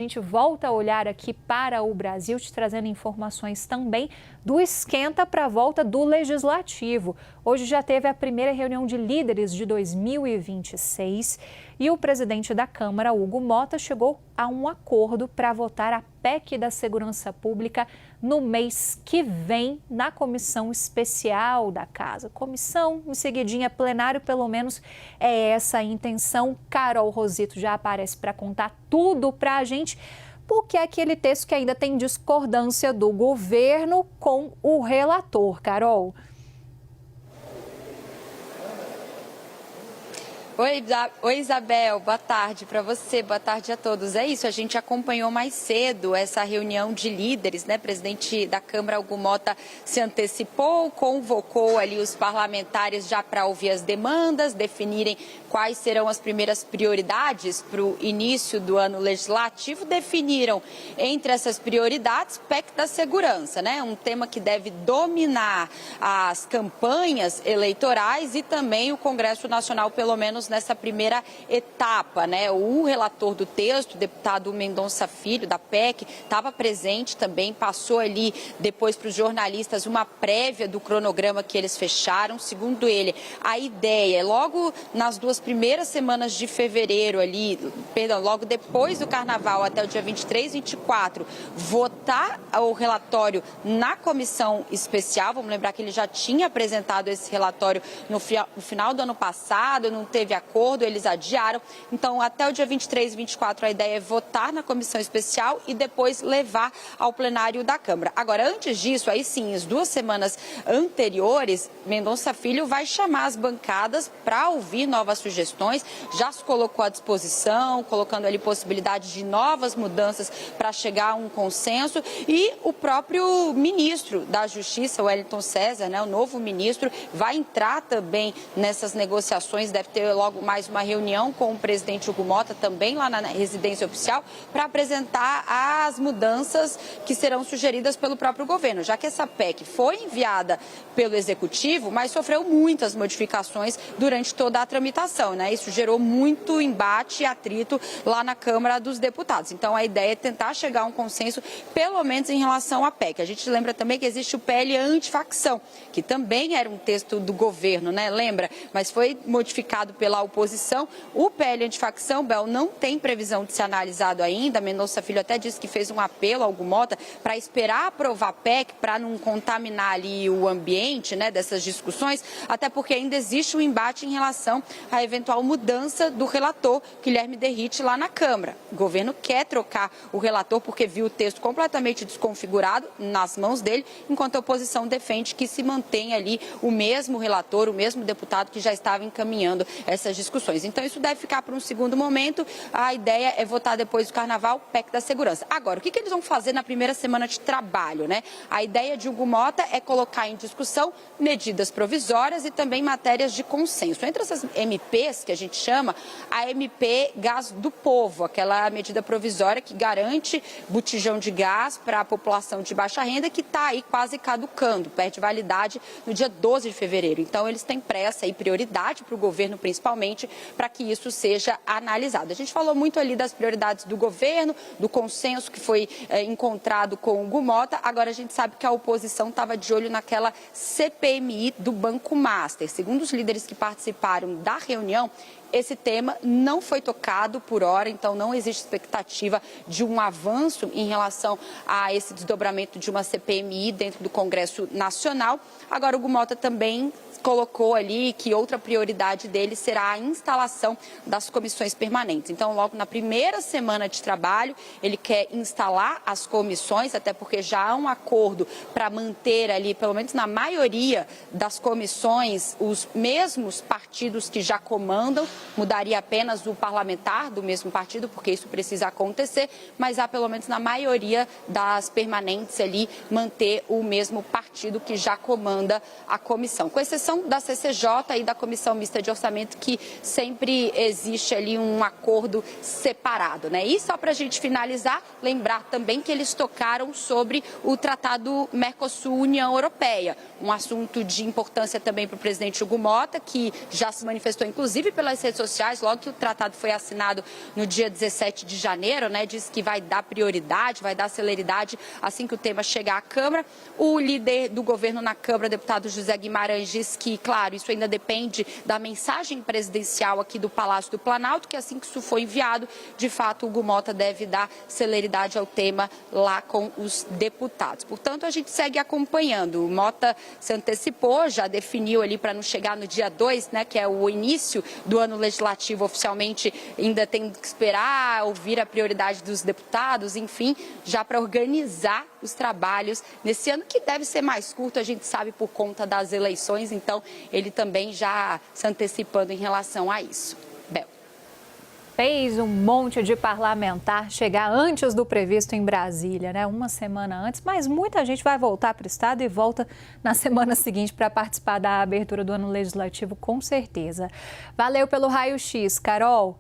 A gente volta a olhar aqui para o Brasil, te trazendo informações também do esquenta para a volta do Legislativo. Hoje já teve a primeira reunião de líderes de 2026 e o presidente da Câmara, Hugo Mota, chegou a um acordo para votar a PEC da Segurança Pública no mês que vem na comissão especial da Casa. Comissão, em seguidinha, plenário, pelo menos é essa a intenção. Carol Rosito já aparece para contar tudo para a gente, porque é aquele texto que ainda tem discordância do governo com o relator. Carol. Oi, Isabel, boa tarde para você, boa tarde a todos. É isso, a gente acompanhou mais cedo essa reunião de líderes, né? O presidente da Câmara, Hugo Mota, se antecipou, convocou ali os parlamentares já para ouvir as demandas, definirem quais serão as primeiras prioridades para o início do ano legislativo. Definiram entre essas prioridades PEC da segurança, né? Um tema que deve dominar as campanhas eleitorais e também o Congresso Nacional, pelo menos nessa primeira etapa, né? O relator do texto, o deputado Mendonça Filho, da PEC, estava presente também, passou ali depois para os jornalistas uma prévia do cronograma que eles fecharam. Segundo ele, a ideia é logo nas duas primeiras semanas de fevereiro ali, logo depois do Carnaval até o dia 23, 24, votar o relatório na comissão especial. Vamos lembrar que ele já tinha apresentado esse relatório no final do ano passado, não teve acordo, eles adiaram. Então, até o dia 23 e 24, a ideia é votar na comissão especial e depois levar ao plenário da Câmara. Agora, antes disso, aí sim, as 2 semanas anteriores, Mendonça Filho vai chamar as bancadas para ouvir novas sugestões, já se colocou à disposição, colocando ali possibilidade de novas mudanças para chegar a um consenso, e o próprio ministro da Justiça, Wellington César, né, o novo ministro, vai entrar também nessas negociações, deve ter logo mais uma reunião com o presidente Hugo Mota, também lá na residência oficial, para apresentar as mudanças que serão sugeridas pelo próprio governo, já que essa PEC foi enviada pelo Executivo, mas sofreu muitas modificações durante toda a tramitação, né? Isso gerou muito embate e atrito lá na Câmara dos Deputados. Então, a ideia é tentar chegar a um consenso, pelo menos em relação à PEC. A gente lembra também que existe o PL antifacção, que também era um texto do governo, né? Lembra? Mas foi modificado pela oposição. O PL antifacção, Bel, não tem previsão de ser analisado ainda. Mendonça Filho até disse que fez um apelo ao Hugo Mota para esperar aprovar a PEC, para não contaminar ali o ambiente, né, dessas discussões, até porque ainda existe um embate em relação à eventual mudança do relator, Guilherme Derrite, lá na Câmara. O governo quer trocar o relator porque viu o texto completamente desconfigurado nas mãos dele, enquanto a oposição defende que se mantenha ali o mesmo relator, o mesmo deputado que já estava encaminhando essas discussões. Então, isso deve ficar para um segundo momento. A ideia é votar depois do Carnaval, PEC da segurança. Agora, o que eles vão fazer na primeira semana de trabalho, né? A ideia de Hugo Mota é colocar em discussão medidas provisórias e também matérias de consenso. Entre essas MPs, que a gente chama, a MP Gás do Povo, aquela medida provisória que garante botijão de gás para a população de baixa renda, que está aí quase caducando, perde validade no dia 12 de fevereiro. Então, eles têm pressa e prioridade para o governo, principalmente, para que isso seja analisado. A gente falou muito ali das prioridades do governo, do consenso que foi encontrado com o Hugo Mota. Agora, a gente sabe que a oposição estava de olho naquela CPMI do Banco Master. Segundo os líderes que participaram da reunião, esse tema não foi tocado por hora, então não existe expectativa de um avanço em relação a esse desdobramento de uma CPMI dentro do Congresso Nacional. Agora, o Hugo Mota também colocou ali que outra prioridade dele será a instalação das comissões permanentes. Então, logo na primeira semana de trabalho, ele quer instalar as comissões, até porque já há um acordo para manter ali, pelo menos na maioria das comissões, os mesmos partidos que já comandam. Mudaria apenas o parlamentar do mesmo partido, porque isso precisa acontecer, mas há pelo menos na maioria das permanentes ali manter o mesmo partido que já comanda a comissão, com exceção da CCJ e da Comissão Mista de Orçamento, que sempre existe ali um acordo separado, né? E só para a gente finalizar, lembrar também que eles tocaram sobre o Tratado Mercosul-União Europeia, um assunto de importância também para o presidente Hugo Mota, que já se manifestou inclusive pelas redes redes sociais, logo que o tratado foi assinado no dia 17 de janeiro, né, disse que vai dar prioridade, vai dar celeridade assim que o tema chegar à Câmara. O líder do governo na Câmara, deputado José Guimarães, disse que, claro, isso ainda depende da mensagem presidencial aqui do Palácio do Planalto, que assim que isso for enviado, de fato, o Hugo Mota deve dar celeridade ao tema lá com os deputados. Portanto, a gente segue acompanhando. O Mota se antecipou, já definiu ali para não chegar no dia 2, né, que é o início do ano legislativo oficialmente, ainda tem que esperar, ouvir a prioridade dos deputados, enfim, já para organizar os trabalhos nesse ano, que deve ser mais curto, a gente sabe, por conta das eleições, então ele também já se antecipando em relação a isso. Bel. Fez um monte de parlamentar chegar antes do previsto em Brasília, né? Uma semana antes, mas muita gente vai voltar para o estado e volta na semana seguinte para participar da abertura do ano legislativo, com certeza. Valeu pelo raio-x, Carol.